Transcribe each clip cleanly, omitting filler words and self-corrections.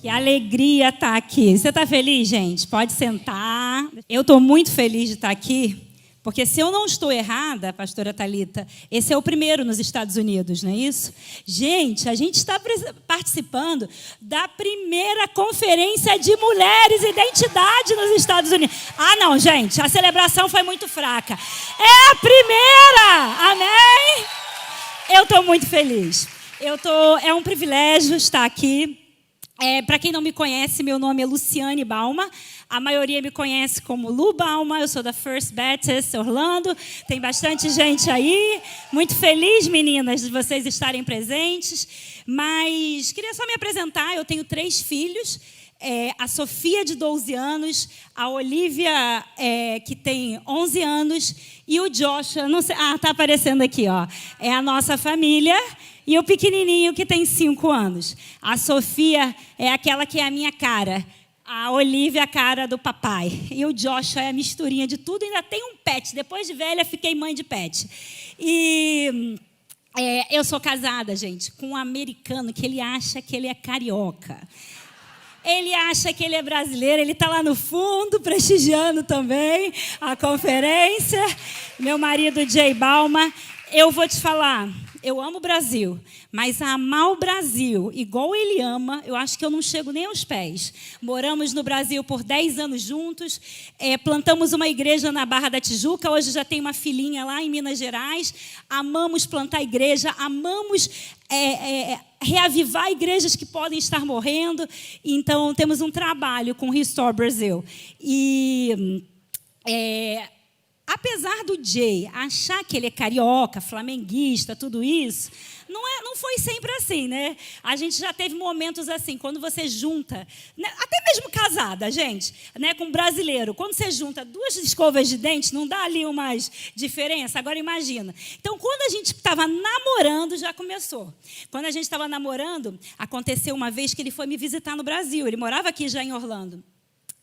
Que alegria estar aqui. Você está feliz, gente? Pode sentar. Eu estou muito feliz de estar aqui, porque se eu não estou errada, pastora Thalita, esse é o primeiro nos Estados Unidos, não é isso? Gente, a gente está participando da primeira conferência de mulheres e identidade nos Estados Unidos. Ah, não, gente, a celebração foi muito fraca. É a primeira! Amém? Eu estou muito feliz. É um privilégio estar aqui. Para quem não me conhece, meu nome é Luciane Balma. A maioria me conhece como Lu Balma. Eu sou da First Baptist Orlando. Tem bastante gente aí. Muito feliz, meninas, de vocês estarem presentes. Mas queria só me apresentar. Eu tenho 3 filhos. A Sofia, de 12 anos. A Olivia, que tem 11 anos. E o Joshua, não sei... Ah, está aparecendo aqui, ó. É a nossa família. E o pequenininho, que tem 5 anos. A Sofia é aquela que é a minha cara. A Olivia é a cara do papai. E o Joshua é a misturinha de tudo. Ainda tem um pet. Depois de velha, fiquei mãe de pet. E eu sou casada, gente, com um americano que ele acha que ele é carioca. Ele acha que ele é brasileiro. Ele está lá no fundo, prestigiando também a conferência. Meu marido, Jay Balma. Eu vou te falar... Eu amo o Brasil, mas amar o Brasil igual ele ama, eu acho que eu não chego nem aos pés. Moramos no Brasil por 10 anos juntos, plantamos uma igreja na Barra da Tijuca, hoje já tem uma filhinha lá em Minas Gerais. Amamos plantar igreja, amamos reavivar igrejas que podem estar morrendo. Então, temos um trabalho com Restore Brasil. E... apesar do Jay achar que ele é carioca, flamenguista, tudo isso, não foi sempre assim, né? A gente já teve momentos assim, quando você junta, né, até mesmo casada, gente, né, com brasileiro, quando você junta 2 escovas de dente, não dá ali umas diferença? Agora imagina. Então, quando a gente estava namorando, já começou. Quando a gente estava namorando, aconteceu uma vez que ele foi me visitar no Brasil. Ele morava aqui já em Orlando.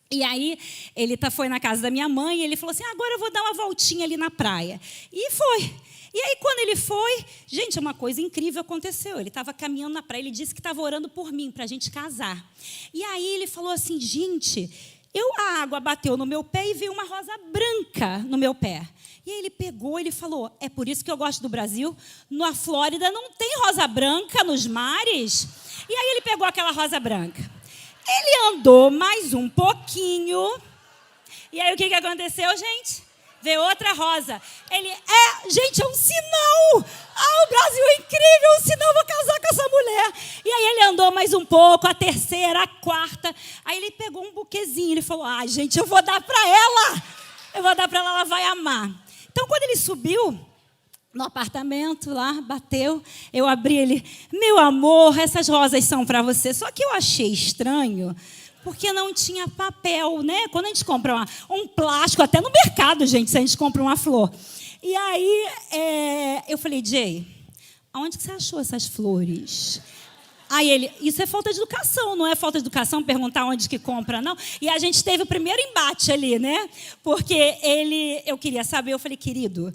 E aí, ele foi na casa da minha mãe e ele falou assim, agora eu vou dar uma voltinha ali na praia. E foi. E aí, quando ele foi, gente, uma coisa incrível aconteceu. Ele estava caminhando na praia, ele disse que estava orando por mim, para a gente casar. E aí, ele falou assim, gente, a água bateu no meu pé e veio uma rosa branca no meu pé. E aí, ele pegou, ele falou, é por isso que eu gosto do Brasil. Na Flórida não tem rosa branca nos mares. E aí, ele pegou aquela rosa branca. Ele andou mais um pouquinho. E aí, o que aconteceu, gente? Veio outra rosa. Gente, é um sinal. O Brasil é incrível, um sinal, vou casar com essa mulher. E aí, ele andou mais um pouco, a terceira, a quarta. Aí, ele pegou um buquezinho. Ele falou, gente, eu vou dar para ela. Eu vou dar para ela, ela vai amar. Então, quando ele subiu no apartamento lá, bateu, eu abri ele, meu amor, essas rosas são para você. Só que eu achei estranho, porque não tinha papel, né? Quando a gente compra um plástico, até no mercado, gente, se a gente compra uma flor. E aí, eu falei, Jay, aonde que você achou essas flores? Aí ele, isso é falta de educação, não é falta de educação perguntar onde que compra, não. E a gente teve o primeiro embate ali, né? Porque eu queria saber, eu falei, querido,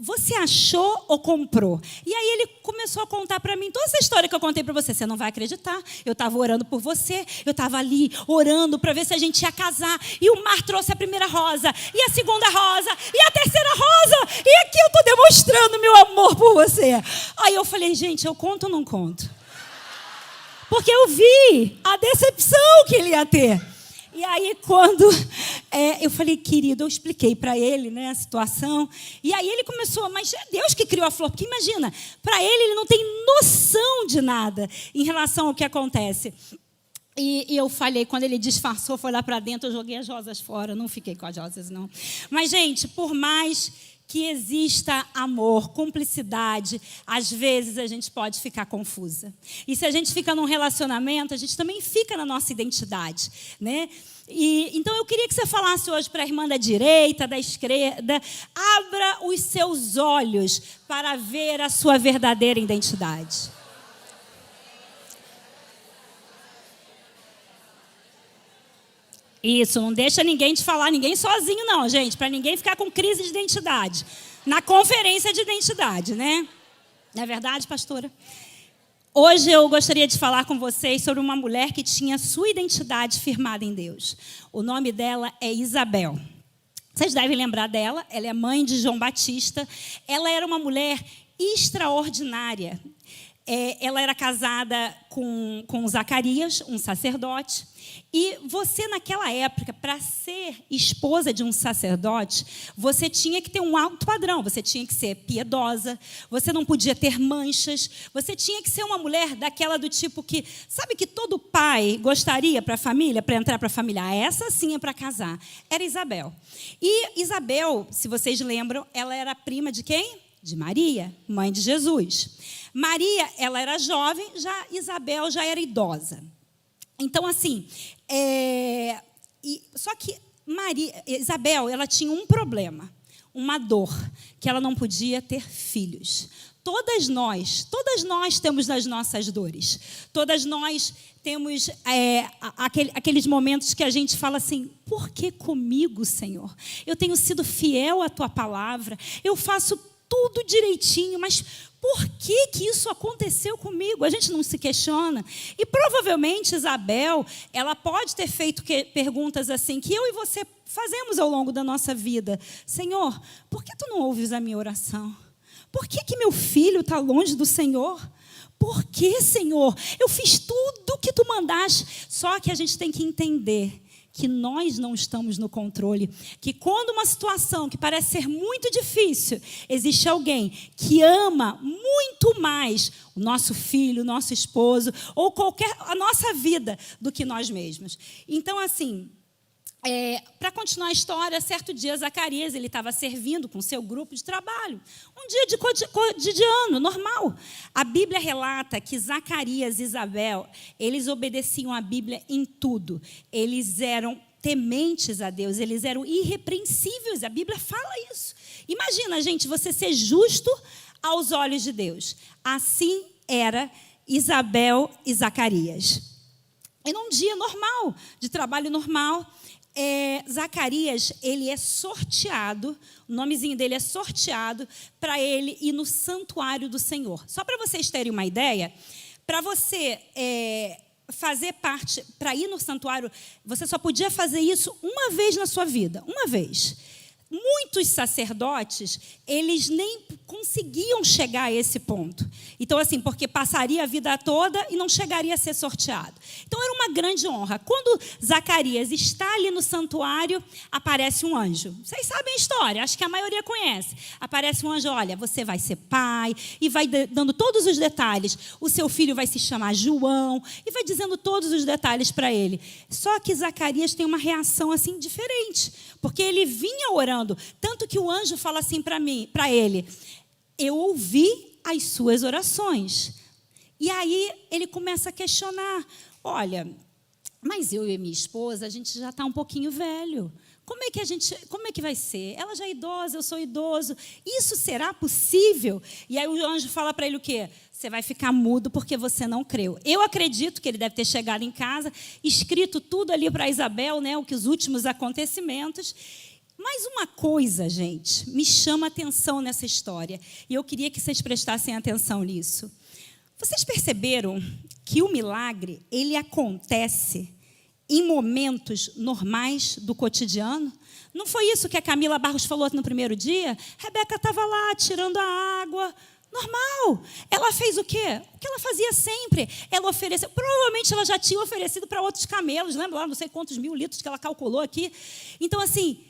você achou ou comprou? E aí ele começou a contar para mim toda essa história que eu contei para você. Você não vai acreditar. Eu estava orando por você. Eu estava ali orando para ver se a gente ia casar. E o mar trouxe a primeira rosa. E a segunda rosa. E a terceira rosa. E aqui eu estou demonstrando meu amor por você. Aí eu falei, gente, eu conto ou não conto? Porque eu vi a decepção que ele ia ter. E aí, quando eu falei, querido, eu expliquei para ele, né, a situação. E aí ele começou, mas é Deus que criou a flor. Porque imagina, para ele não tem noção de nada em relação ao que acontece. E eu falei, quando ele disfarçou, foi lá para dentro, eu joguei as rosas fora. Não fiquei com as rosas, não. Mas, gente, por mais que exista amor, cumplicidade, às vezes a gente pode ficar confusa. E se a gente fica num relacionamento, a gente também fica na nossa identidade, né? Então eu queria que você falasse hoje para a irmã da direita, da esquerda, abra os seus olhos para ver a sua verdadeira identidade. Isso, não deixa ninguém te falar, ninguém sozinho não, gente, para ninguém ficar com crise de identidade. Na conferência de identidade, né? Não é verdade, pastora? Hoje eu gostaria de falar com vocês sobre uma mulher que tinha sua identidade firmada em Deus. O nome dela é Isabel. Vocês devem lembrar dela, ela é mãe de João Batista. Ela era uma mulher extraordinária. Ela era casada com Zacarias, um sacerdote. E você, naquela época, para ser esposa de um sacerdote, você tinha que ter um alto padrão. Você tinha que ser piedosa, você não podia ter manchas, você tinha que ser uma mulher daquela do tipo que... Sabe que todo pai gostaria para a família, para entrar para a família? Essa sim é para casar. Era Isabel. E Isabel, se vocês lembram, ela era prima de quem? De Maria, mãe de Jesus. Maria, ela era jovem, já Isabel já era idosa. Então, assim, só que Isabel, ela tinha um problema, uma dor, que ela não podia ter filhos. Todas nós temos nas nossas dores. Todas nós temos aqueles momentos que a gente fala assim, por que comigo, Senhor? Eu tenho sido fiel à Tua palavra, eu faço tudo direitinho, mas por que isso aconteceu comigo? A gente não se questiona. E provavelmente Isabel, ela pode ter feito perguntas assim, que eu e você fazemos ao longo da nossa vida. Senhor, por que Tu não ouves a minha oração? Por que meu filho está longe do Senhor? Por que, Senhor? Eu fiz tudo o que Tu mandaste. Só que a gente tem que entender que nós não estamos no controle, que quando uma situação que parece ser muito difícil, existe alguém que ama muito mais o nosso filho, o nosso esposo, ou a nossa vida do que nós mesmos. Então, assim, para continuar a história, certo dia Zacarias, ele estava servindo com seu grupo de trabalho, um dia de cotidiano, normal. A Bíblia relata que Zacarias e Isabel, eles obedeciam a Bíblia em tudo. Eles eram tementes a Deus, eles eram irrepreensíveis, a Bíblia fala isso. Imagina, gente, você ser justo aos olhos de Deus. Assim era Isabel e Zacarias. E num dia normal, de trabalho normal, Zacarias, ele é sorteado, o nomezinho dele é sorteado para ele ir no santuário do Senhor. Só para vocês terem uma ideia, para você fazer parte, para ir no santuário, você só podia fazer isso uma vez na sua vida, uma vez. Muitos sacerdotes, eles nem conseguiam chegar a esse ponto. Então, assim, porque passaria a vida toda e não chegaria a ser sorteado. Então, era uma grande honra. Quando Zacarias está ali no santuário, aparece um anjo. Vocês sabem a história, acho que a maioria conhece. Aparece um anjo, olha, você vai ser pai, e vai dando todos os detalhes. O seu filho vai se chamar João, e vai dizendo todos os detalhes para ele. Só que Zacarias tem uma reação, assim, diferente, porque ele vinha orando. Tanto que o anjo fala assim para ele, eu ouvi as suas orações. E aí ele começa a questionar, olha, mas eu e minha esposa, a gente já está um pouquinho velho. Como é que vai ser? Ela já é idosa, eu sou idoso. Isso será possível? E aí o anjo fala para ele o quê? Você vai ficar mudo porque você não creu. Eu acredito que ele deve ter chegado em casa, escrito tudo ali para Isabel, né, os últimos acontecimentos. Mas uma coisa, gente, me chama a atenção nessa história. E eu queria que vocês prestassem atenção nisso. Vocês perceberam que o milagre, ele acontece em momentos normais do cotidiano? Não foi isso que a Camila Barros falou no primeiro dia? Rebeca estava lá tirando a água. Normal. Ela fez o quê? O que ela fazia sempre. Ela ofereceu. Provavelmente ela já tinha oferecido para outros camelos. Lembra lá, não sei quantos 1000 litros que ela calculou aqui. Então, assim,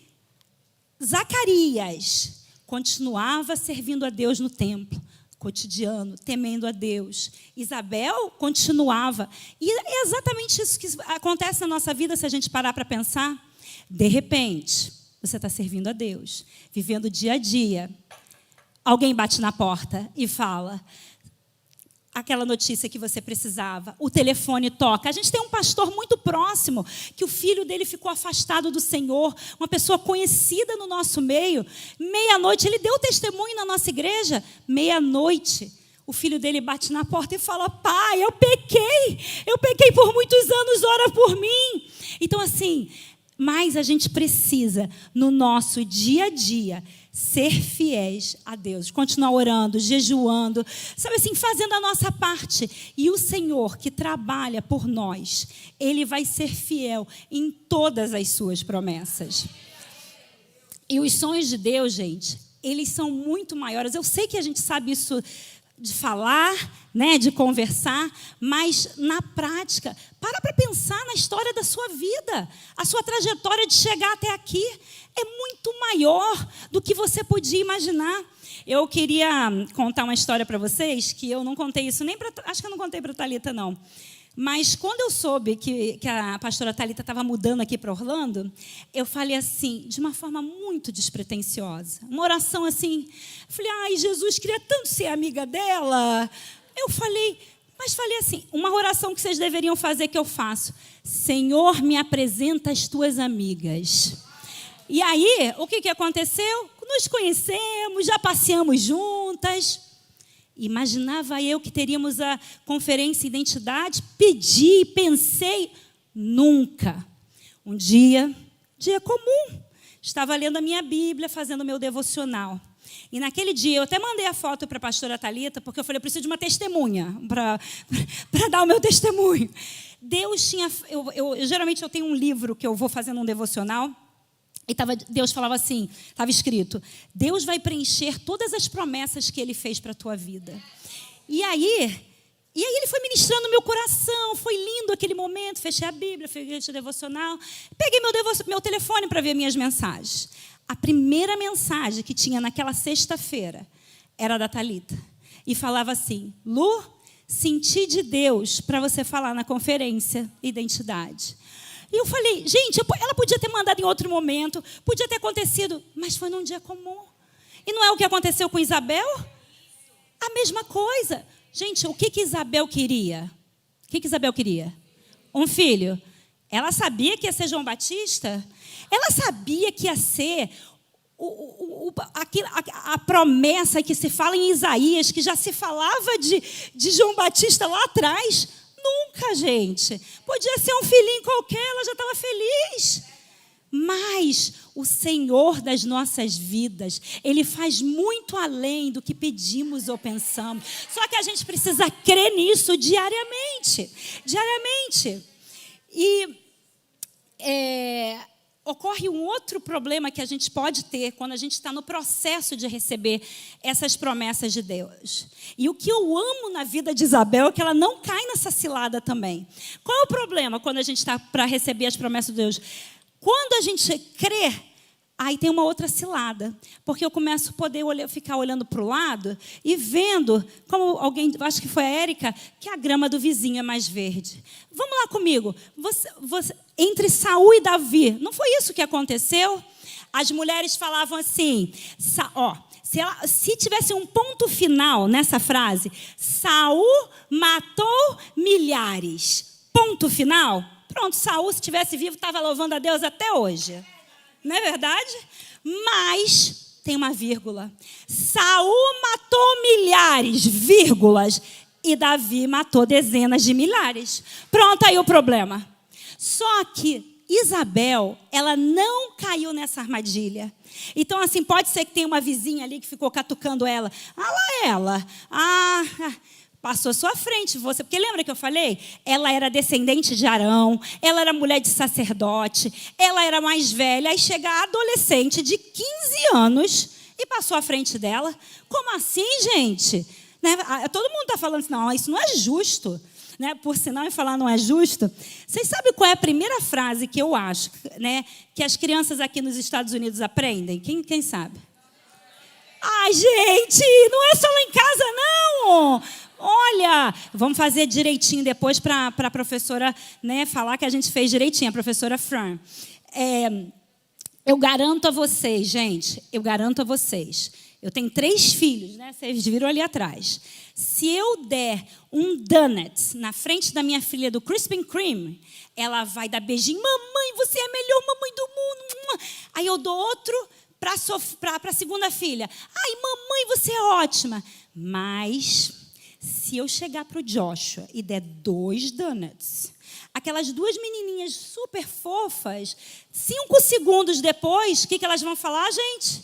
Zacarias continuava servindo a Deus no templo, cotidiano, temendo a Deus. Isabel continuava. E é exatamente isso que acontece na nossa vida, se a gente parar para pensar. De repente, você está servindo a Deus, vivendo o dia a dia. Alguém bate na porta e fala aquela notícia que você precisava. O telefone toca. A gente tem um pastor muito próximo, que o filho dele ficou afastado do Senhor, uma pessoa conhecida no nosso meio. Meia-noite, ele deu testemunho na nossa igreja. Meia-noite, o filho dele bate na porta e fala, pai, eu pequei por muitos anos, ora por mim. Então, assim, Mas a gente precisa, no nosso dia a dia, ser fiéis a Deus. Continuar orando, jejuando, sabe assim, fazendo a nossa parte. E o Senhor que trabalha por nós, Ele vai ser fiel em todas as suas promessas. E os sonhos de Deus, gente, eles são muito maiores. Eu sei que a gente sabe isso de falar, né, de conversar, mas na prática, para pensar na história da sua vida. A sua trajetória de chegar até aqui é muito maior do que você podia imaginar. Eu queria contar uma história para vocês, que eu não contei isso nem para... Acho que eu não contei para a Thalita, não. Mas quando eu soube que a pastora Thalita estava mudando aqui para Orlando, eu falei assim, de uma forma muito despretensiosa. Uma oração assim, falei, ai, Jesus, queria tanto ser amiga dela. Eu falei, mas falei assim, uma oração que vocês deveriam fazer que eu faço. Senhor, me apresenta as tuas amigas. E aí, o que aconteceu? Nos conhecemos, já passeamos juntas. Imaginava eu que teríamos a conferência Identidade, pedi, pensei, nunca. Um dia comum, estava lendo a minha Bíblia, fazendo o meu devocional. E naquele dia, eu até mandei a foto para a pastora Thalita, porque eu falei, eu preciso de uma testemunha, para dar o meu testemunho. Deus tinha... geralmente eu tenho um livro que eu vou fazendo um devocional, e Deus falava assim, estava escrito, Deus vai preencher todas as promessas que Ele fez para a tua vida. E aí Ele foi ministrando no meu coração, foi lindo aquele momento, fechei a Bíblia, fechei o devocional, peguei meu telefone para ver minhas mensagens. A primeira mensagem que tinha naquela sexta-feira era da Thalita. E falava assim, Lu, senti de Deus para você falar na conferência Identidade. E eu falei, gente, ela podia ter mandado em outro momento, podia ter acontecido, mas foi num dia comum. E não é o que aconteceu com Isabel? A mesma coisa. Gente, o que Isabel queria? O que Isabel queria? Um filho. Ela sabia que ia ser João Batista? Ela sabia que ia ser a promessa que se fala em Isaías, que já se falava de João Batista lá atrás? Nunca, gente. Podia ser um filhinho qualquer, ela já estava feliz. Mas o Senhor das nossas vidas, Ele faz muito além do que pedimos ou pensamos. Só que a gente precisa crer nisso diariamente. Diariamente. E ocorre um outro problema que a gente pode ter quando a gente está no processo de receber essas promessas de Deus. E o que eu amo na vida de Isabel é que ela não cai nessa cilada também. Qual é o problema quando a gente está para receber as promessas de Deus? Quando a gente crê, aí tem uma outra cilada. Porque eu começo a poder ficar olhando para o lado e vendo, como alguém, acho que foi a Érica, que a grama do vizinho é mais verde. Vamos lá comigo. Entre Saul e Davi, não foi isso que aconteceu? As mulheres falavam assim, se tivesse um ponto final nessa frase, Saul matou milhares. Ponto final? Pronto, Saul, se estivesse vivo, estava louvando a Deus até hoje. Não é verdade? Mas tem uma vírgula. Saul matou milhares, vírgulas, e Davi matou dezenas de milhares. Pronto, aí o problema. Só que Isabel, ela não caiu nessa armadilha. Então, assim, pode ser que tenha uma vizinha ali que ficou catucando ela. Ah, lá ela. Passou à sua frente, você. Porque lembra que eu falei? Ela era descendente de Arão, ela era mulher de sacerdote, ela era mais velha. Aí chega a adolescente de 15 anos e passou à frente dela. Como assim, gente? Né? Todo mundo está falando assim, não, isso não é justo. Né? Por sinal, em falar não é justo. Vocês sabem qual é a primeira frase que eu acho, né, que as crianças aqui nos Estados Unidos aprendem? Quem sabe? Ai, gente, não é só lá em casa, não. Olha, vamos fazer direitinho depois para a professora, né, falar que a gente fez direitinho, a professora Fran. Eu garanto a vocês, gente, eu tenho 3 filhos, né? Vocês viram ali atrás. Se eu der um donut na frente da minha filha do Krispy Kreme, ela vai dar beijinho. Mamãe, você é a melhor mamãe do mundo. Aí eu dou outro para a segunda filha. Ai, mamãe, você é ótima. Mas se eu chegar para o Joshua e der 2 donuts, aquelas duas menininhas super fofas, 5 segundos depois, o que elas vão falar, gente?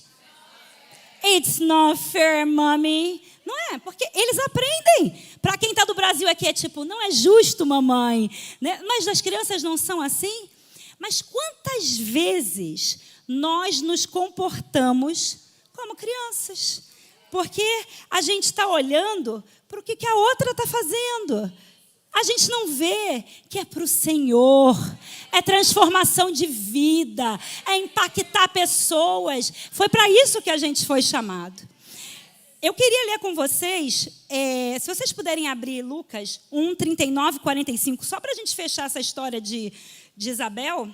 It's not fair, mommy. Não é? Porque eles aprendem. Para quem está do Brasil aqui é tipo, não é justo, mamãe. Né? Mas as crianças não são assim. Mas quantas vezes nós nos comportamos como crianças? Porque a gente está olhando para o que a outra está fazendo. A gente não vê que é para o Senhor, é transformação de vida, é impactar pessoas. Foi para isso que a gente foi chamado. Eu queria ler com vocês, se vocês puderem abrir Lucas 1, 39 e 45, só para a gente fechar essa história de Isabel.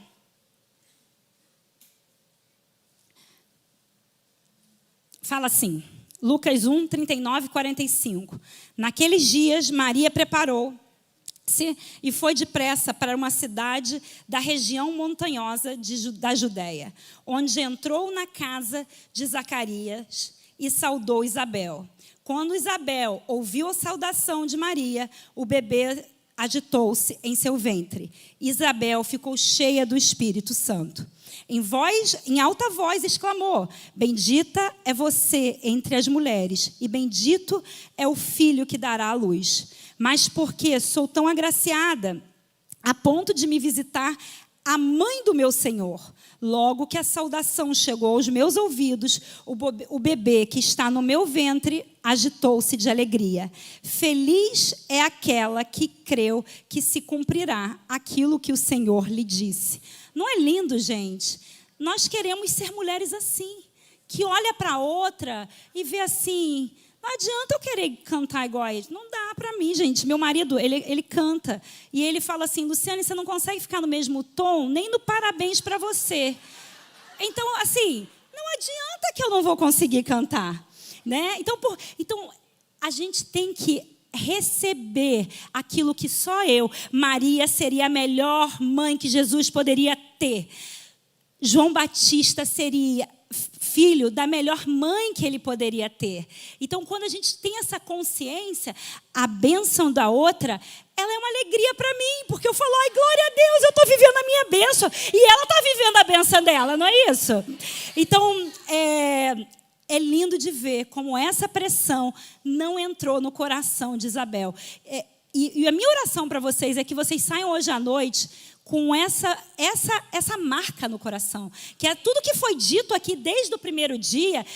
Fala assim, Lucas 1, 39 e 45. Naqueles dias, Maria preparou-se e foi depressa para uma cidade da região montanhosa da Judéia, onde entrou na casa de Zacarias e saudou Isabel. Quando Isabel ouviu a saudação de Maria, o bebê agitou-se em seu ventre. Isabel ficou cheia do Espírito Santo. Em alta voz exclamou: bendita é você entre as mulheres, e bendito é o filho que dará à luz. Mas porque sou tão agraciada, a ponto de me visitar a mãe do meu Senhor. Logo que a saudação chegou aos meus ouvidos, o bebê que está no meu ventre agitou-se de alegria. Feliz é aquela que creu que se cumprirá aquilo que o Senhor lhe disse. Não é lindo, gente? Nós queremos ser mulheres assim, que olha para outra e vê assim... Não adianta eu querer cantar igual a ele. Não dá para mim, gente. Meu marido, ele canta. E ele fala assim, Luciane, você não consegue ficar no mesmo tom, nem no parabéns para você. Então, assim, não adianta que eu não vou conseguir cantar. Né? Então, a gente tem que receber aquilo que só eu, Maria, seria a melhor mãe que Jesus poderia ter. João Batista seria filho da melhor mãe que ele poderia ter. Então, quando a gente tem essa consciência, a bênção da outra, ela é uma alegria para mim, porque eu falo, ai, glória a Deus, eu estou vivendo a minha bênção, e ela está vivendo a bênção dela, não é isso? Então, é lindo de ver como essa pressão não entrou no coração de Isabel. E a minha oração para vocês é que vocês saiam hoje à noite com essa marca no coração, que é tudo que foi dito aqui desde o primeiro dia,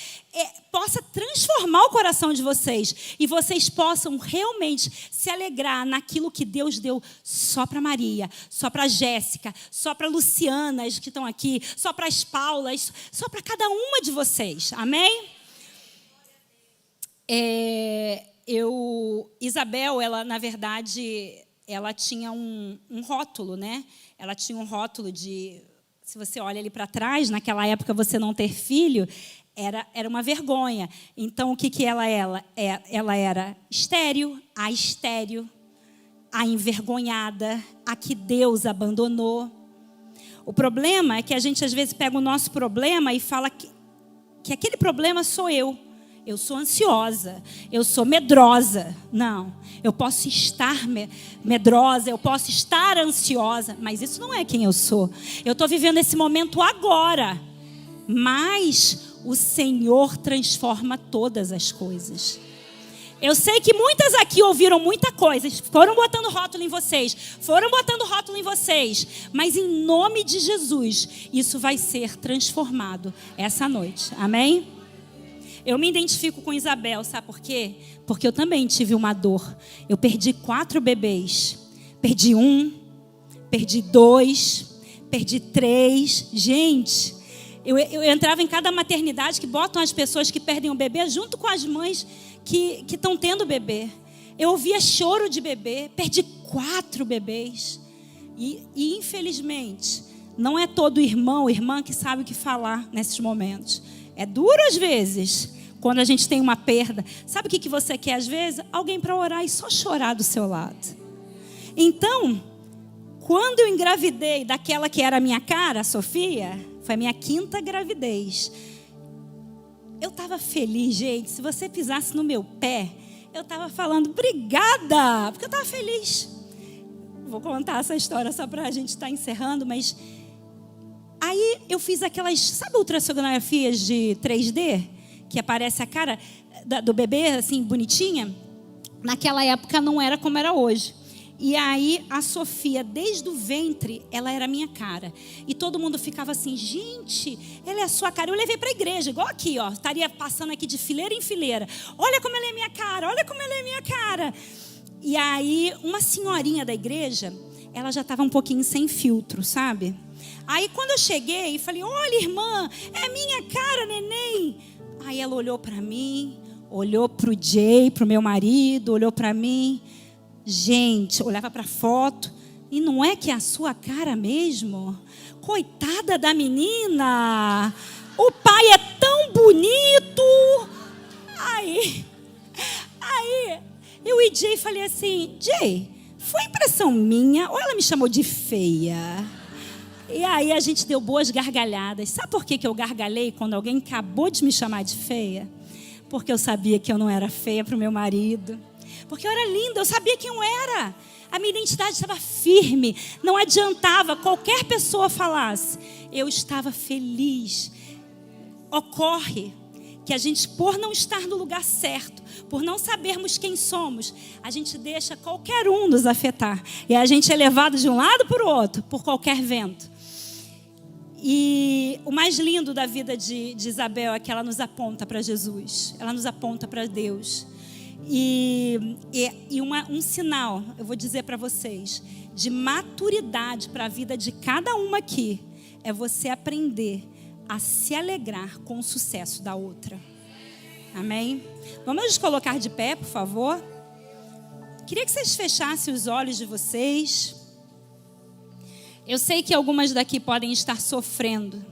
possa transformar o coração de vocês, e vocês possam realmente se alegrar naquilo que Deus deu só para Maria, só para Jéssica, só para Lucianas que estão aqui, só para as Paulas, só para cada uma de vocês, amém? Isabel, ela, na verdade, ela tinha um rótulo, né? Ela tinha um rótulo de... Se você olha ali para trás, naquela época, você não ter filho, era uma vergonha. Então, o que ela era? Ela era estéril, a envergonhada, a que Deus abandonou. O problema é que a gente, às vezes, pega o nosso problema e fala que aquele problema sou eu. Eu sou ansiosa, eu sou medrosa. Não, eu posso estar medrosa, eu posso estar ansiosa, mas isso não é quem eu sou. Eu estou vivendo esse momento agora, mas o Senhor transforma todas as coisas. Eu sei que muitas aqui ouviram muita coisa, foram botando rótulo em vocês, mas em nome de Jesus, isso vai ser transformado essa noite, amém? Eu me identifico com Isabel, sabe por quê? Porque eu também tive uma dor. Eu perdi 4 bebês. Perdi 1, perdi 2, perdi 3. Gente, eu entrava em cada maternidade que botam as pessoas que perdem o bebê junto com as mães que estão tendo bebê. Eu ouvia choro de bebê. Perdi 4 bebês. E infelizmente, não é todo irmão ou irmã que sabe o que falar nesses momentos. É duro às vezes, quando a gente tem uma perda. Sabe o que você quer às vezes? Alguém para orar e só chorar do seu lado. Então, quando eu engravidei daquela que era a minha cara, a Sofia, foi a minha 5ª gravidez. Eu estava feliz, gente. Se você pisasse no meu pé, eu estava falando, obrigada, porque eu estava feliz. vou contar essa história só para a gente estar encerrando, mas aí eu fiz aquelas, sabe, ultrassonografias de 3D? Que aparece a cara do bebê, assim, bonitinha. Naquela época não era como era hoje. E aí a Sofia, desde o ventre, ela era a minha cara. E todo mundo ficava assim, gente, ela é a sua cara. Eu levei para a igreja, igual aqui, ó. Estaria passando aqui de fileira em fileira. Olha como ela é minha cara, olha como ela é minha cara. E aí uma senhorinha da igreja, ela já estava um pouquinho sem filtro, sabe? Aí quando eu cheguei, falei, olha irmã, é minha cara, neném. Aí ela olhou para mim, olhou para o Jay, para o meu marido, olhou para mim. Gente, olhava para a foto e não é que é a sua cara mesmo? Coitada da menina, o pai é tão bonito. Aí eu e Jay falei assim, Jay, foi impressão minha ou ela me chamou de feia? E aí a gente deu boas gargalhadas. Sabe por que eu gargalhei quando alguém acabou de me chamar de feia? Porque eu sabia que eu não era feia para o meu marido. Porque eu era linda, eu sabia quem eu era. A minha identidade estava firme. Não adiantava qualquer pessoa falasse. Eu estava feliz. Ocorre que a gente, por não estar no lugar certo, por não sabermos quem somos, a gente deixa qualquer um nos afetar. E a gente é levado de um lado para o outro, por qualquer vento. E o mais lindo da vida de Isabel é que ela nos aponta para Jesus. Ela nos aponta para Deus. E um sinal, eu vou dizer para vocês, de maturidade para a vida de cada uma aqui, é você aprender a se alegrar com o sucesso da outra. Amém? Vamos nos colocar de pé, por favor? Queria que vocês fechassem os olhos de vocês. Eu sei que algumas daqui podem estar sofrendo.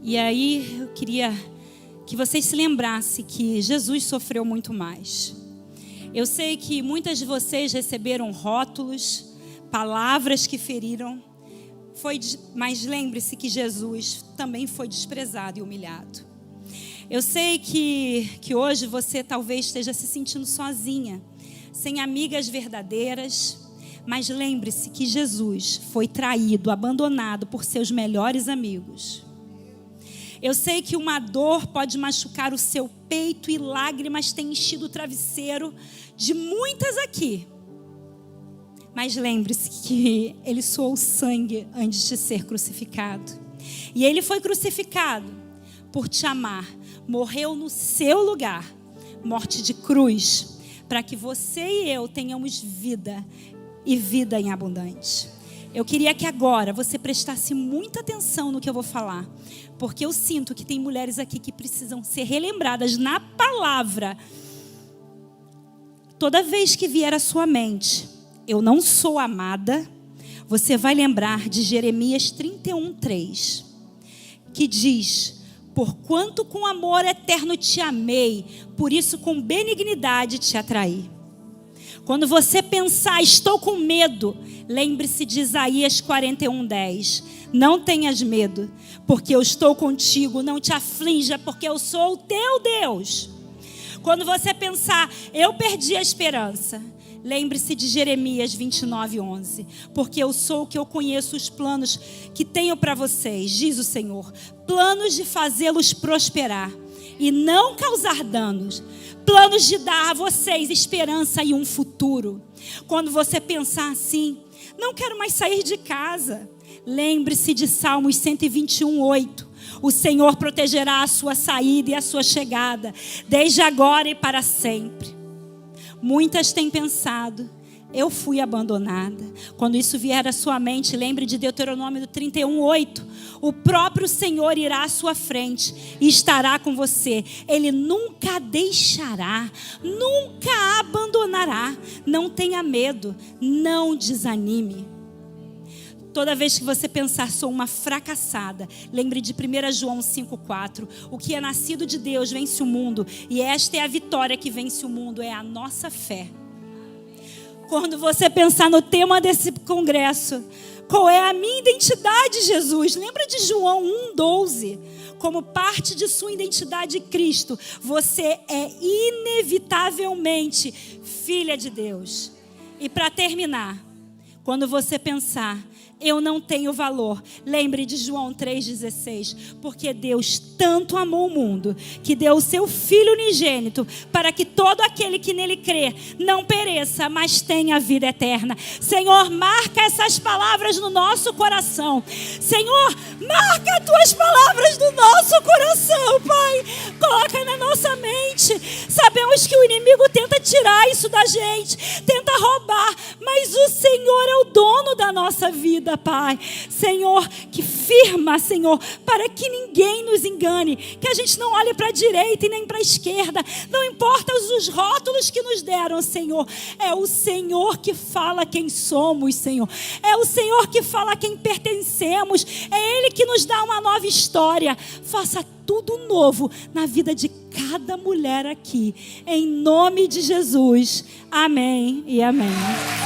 E aí eu queria que vocês se lembrassem que Jesus sofreu muito mais. Eu sei que muitas de vocês receberam rótulos, palavras que feriram. Mas lembre-se que Jesus também foi desprezado e humilhado. Eu sei que hoje você talvez esteja se sentindo sozinha, sem amigas verdadeiras. Mas lembre-se que Jesus foi traído, abandonado por seus melhores amigos. Eu sei que uma dor pode machucar o seu peito e lágrimas têm enchido o travesseiro de muitas aqui. Mas lembre-se que Ele suou sangue antes de ser crucificado. E Ele foi crucificado por te amar. Morreu no seu lugar, morte de cruz, para que você e eu tenhamos vida e vida em abundante. Eu queria que agora você prestasse muita atenção no que eu vou falar, porque eu sinto que tem mulheres aqui que precisam ser relembradas na palavra. Toda vez que vier à sua mente, eu não sou amada, você vai lembrar de Jeremias 31:3, que diz: porquanto com amor eterno te amei, por isso com benignidade te atraí. Quando você pensar, estou com medo, lembre-se de Isaías 41:10. Não tenhas medo, porque eu estou contigo. Não te aflinja, porque eu sou o teu Deus. Quando você pensar, eu perdi a esperança, lembre-se de Jeremias 29:11. Porque eu sou o que eu conheço os planos que tenho para vocês, diz o Senhor. Planos de fazê-los prosperar e não causar danos. Planos de dar a vocês esperança e um futuro. Quando você pensar assim, não quero mais sair de casa, lembre-se de Salmos 121:8. O Senhor protegerá a sua saída e a sua chegada, desde agora e para sempre. Muitas têm pensado, eu fui abandonada. Quando isso vier à sua mente, lembre de Deuteronômio 31:8. O próprio Senhor irá à sua frente e estará com você. Ele nunca a deixará, nunca a abandonará. Não tenha medo, não desanime. Toda vez que você pensar, sou uma fracassada, lembre de 1 João 5:4. O que é nascido de Deus vence o mundo, e esta é a vitória que vence o mundo, é a nossa fé. Quando você pensar no tema desse congresso, qual é a minha identidade, Jesus? Lembra de João 1:12. Como parte de sua identidade em Cristo, você é inevitavelmente filha de Deus. E para terminar, Quando você pensar, eu não tenho valor, lembre de João 3,16, porque Deus tanto amou o mundo, que deu o seu Filho unigênito, para que todo aquele que nele crê, não pereça, mas tenha vida eterna. Senhor, marca essas palavras no nosso coração. Senhor, marca as tuas palavras no nosso coração, Pai. Coloca na nossa mente. Sabemos que o inimigo tenta tirar isso da gente, tenta roubar, mas o Senhor é o dono da nossa vida, Pai. Senhor, que firma, Senhor, para que ninguém nos engane, que a gente não olhe para a direita e nem para a esquerda, não importa os rótulos que nos deram, Senhor, é o Senhor que fala quem somos, Senhor, é o Senhor que fala quem pertencemos, é Ele que nos dá uma nova história. Faça tudo novo na vida de cada mulher aqui, em nome de Jesus, amém e amém.